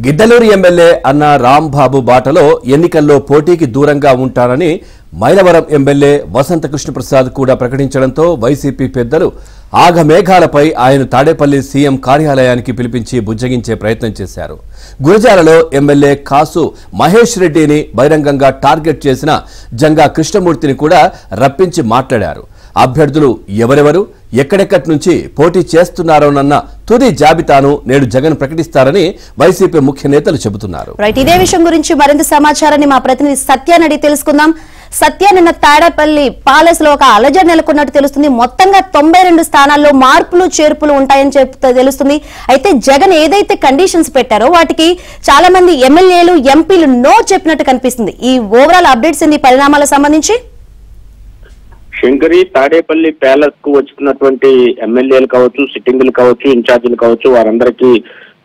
Giddalur MLA అన్న రాంబాబు బాటలో ఎన్నికల్లో పోటీకి దూరంగా ఉంటారని మైలవరం ఎమ్మెల్యే వసంత కృష్ణప్రసాద్ కూడా ప్రకటించడంతో వైసీపీ పెద్దలు ఆగమేఘాలపై ఆయన తాడేపల్లి సీఎం కార్యాలయానికి పిలిపించి బుజ్జగించే ప్రయత్నం చేశారు. గురజాలలో ఎమ్మెల్యే కాసు మహేష్ రెడ్డిని బహిరంగంగా టార్గెట్ చేసిన జంగా కృష్ణమూర్తిని కూడా రప్పించి మాట్లాడారు. అభ్యర్థులు ఎవరెవరు ఎక్కడెక్కడి నుంచి పోటీ చేస్తున్నారోనన్న తుది జాబితాను నేడు జగన్ ప్రకటిస్తారని వైసీపీ ముఖ్య నేతలు చెబుతున్నారు. ఇదే విషయం గురించి మరింత సమాచారాన్ని మా ప్రతినిధి సత్యాన్ని అడిగి తెలుసుకుందాం. సత్య, నిన్న తాడేపల్లి ప్యాలెస్ లో ఒక అలజడి నెలకొన్నట్టు తెలుస్తుంది. మొత్తంగా 92 స్థానాల్లో మార్పులు చేర్పులు ఉంటాయని తెలుస్తుంది. అయితే జగన్ ఏదైతే కండిషన్స్ పెట్టారో వాటికి చాలా మంది ఎమ్మెల్యేలు ఎంపీలు నో చెప్పినట్టు కనిపిస్తుంది. ఈ ఓవరాల్ అప్డేట్స్ ఏంది పరిణామాలకు సంబంధించి? శంకరి, తాడేపల్లి ప్యాలెస్ కు వచ్చినటువంటి ఎమ్మెల్యేలు కావచ్చు, సిట్టింగులు కావచ్చు, ఇన్ఛార్జీలు కావచ్చు, వారందరికీ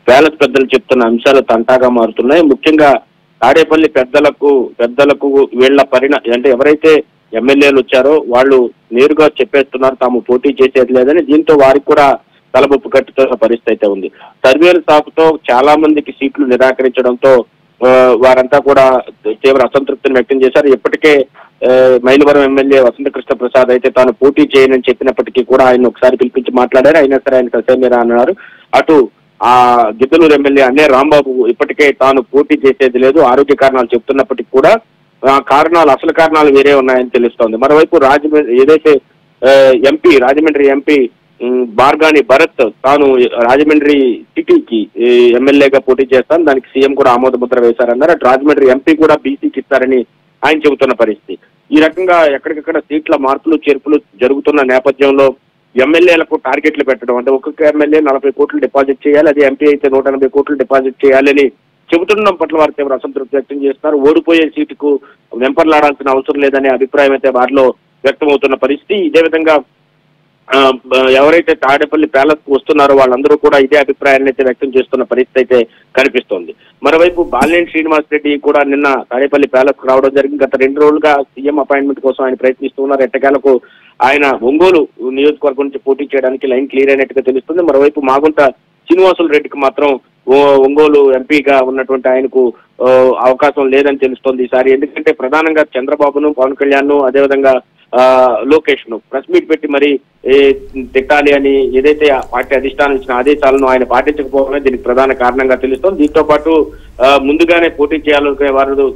ప్యాలెస్ పెద్దలు చెప్తున్న అంశాలు తంటాగా మారుతున్నాయి. ముఖ్యంగా తాడేపల్లి పెద్దలకు వీళ్ల అంటే ఎవరైతే ఎమ్మెల్యేలు వచ్చారో వాళ్ళు నేరుగా చెప్పేస్తున్నారు తాము పోటీ చేసేది లేదని. దీంతో వారికి కూడా తలబొప్పు కట్టుతున్న పరిస్థితి అయితే ఉంది. సర్వేల సాకుతో చాలా మందికి సీట్లు నిరాకరించడంతో వారంతా కూడా తీవ్ర అసంతృప్తిని వ్యక్తం చేశారు. ఇప్పటికే మైలవరం ఎమ్మెల్యే వసంత కృష్ణ ప్రసాద్ అయితే తాను పోటీ చేయనని చెప్పినప్పటికీ కూడా ఆయన ఒకసారి పిలిపించి మాట్లాడారు. అయినా సరే ఆయన కసేమేరా అన్నారు. అటు ఆ గిద్దలూరు ఎమ్మెల్యే అన్నే రాంబాబు ఇప్పటికే తాను పోటీ చేసేది లేదు, ఆరోగ్య కారణాలు చెప్తున్నప్పటికీ కూడా అసలు కారణాలు వేరే ఉన్నాయని తెలుస్తోంది. మరోవైపు ఏదైతే రాజమండ్రి ఎంపీ బార్గాని భరత్ తాను రాజమండ్రి సిటీకి ఎమ్మెల్యేగా పోటీ చేస్తాను, దానికి సీఎం కూడా ఆమోద ముద్ర వేశారన్నారు. అటు రాజమండ్రి ఎంపీ కూడా బీసీకి ఇస్తారని ఆయన చెబుతున్న పరిస్థితి. ఈ రకంగా ఎక్కడికక్కడ సీట్ల మార్పులు చేర్పులు జరుగుతున్న నేపథ్యంలో ఎమ్మెల్యేలకు టార్గెట్లు పెట్టడం, అంటే ఒక్కొక్క ఎమ్మెల్యే 40 కోట్లు డిపాజిట్ చేయాలి, అదే ఎంపీ అయితే 180 కోట్లు డిపాజిట్ చేయాలని చెబుతుండడం పట్ల వారు తీవ్ర అసంతృప్తి వ్యక్తం చేస్తున్నారు. ఓడిపోయే సీటుకు వెంపర్లాడాల్సిన అవసరం లేదనే అభిప్రాయం అయితే వారిలో వ్యక్తమవుతున్న పరిస్థితి. ఇదే విధంగా ఎవరైతే తాడేపల్లి ప్యాలెస్ కు వస్తున్నారో వాళ్ళందరూ కూడా ఇదే అభిప్రాయాన్ని అయితే వ్యక్తం చేస్తున్న పరిస్థితి అయితే కనిపిస్తోంది. మరోవైపు బాలినేని శ్రీనివాస్ రెడ్డి కూడా నిన్న తాడేపల్లి ప్యాలెస్ కు రావడం జరిగింది. గత 2 రోజులుగా సీఎం అపాయింట్మెంట్ కోసం ఆయన ప్రయత్నిస్తూ ఉన్నారు. ఎట్టకేలకు ఆయన ఒంగోలు నియోజకవర్గం నుంచి పోటీ చేయడానికి లైన్ క్లియర్ అయినట్టుగా తెలుస్తుంది. మరోవైపు మాగుంట శ్రీనివాసులు రెడ్డికి మాత్రం ఒంగోలు ఎంపీగా ఉన్నటువంటి ఆయనకు అవకాశం లేదని తెలుస్తోంది ఈసారి. ఎందుకంటే ప్రధానంగా చంద్రబాబును, పవన్ కళ్యాణ్ ను, అదేవిధంగా లోకేష్ ను ప్రెస్ మీట్ పెట్టి మరి తిట్టాలి అని ఏదైతే పార్టీ అధిష్టానం ఇచ్చిన ఆదేశాలను ఆయన పాటించకపోవడమే దీనికి ప్రధాన కారణంగా తెలుస్తోంది. దీంతో పాటు ముందుగానే పోటీ చేయాలనుకునే వారు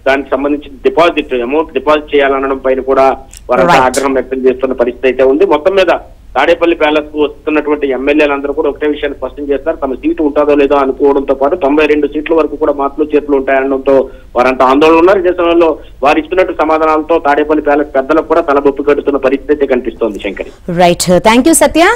దానికి సంబంధించి అమౌంట్ డిపాజిట్ చేయాలనడం పైన కూడా వారంతా ఆగ్రహం వ్యక్తం చేస్తున్న పరిస్థితి అయితే ఉంది. మొత్తం మీద తాడేపల్లి ప్యాలెస్ కు వస్తున్నటువంటి ఎమ్మెల్యేలందరూ కూడా ఒకటే విషయాన్ని స్పష్టం చేస్తారు, తమ సీటు ఉంటుందో లేదో అనుకోవడంతో పాటు 92 సీట్ల వరకు కూడా మార్పులు చేర్పులు ఉంటాయనడంతో వారంతా ఆందోళన ఉన్నారు. ఇదే సమయంలో వారు ఇస్తున్నట్టు సమాధానాలతో తాడేపల్లి ప్యాలెస్ పెద్దలకు కూడా తలబొప్పు కడుతున్న పరిస్థితి కనిపిస్తోంది. Shankari, right, thank you Satya.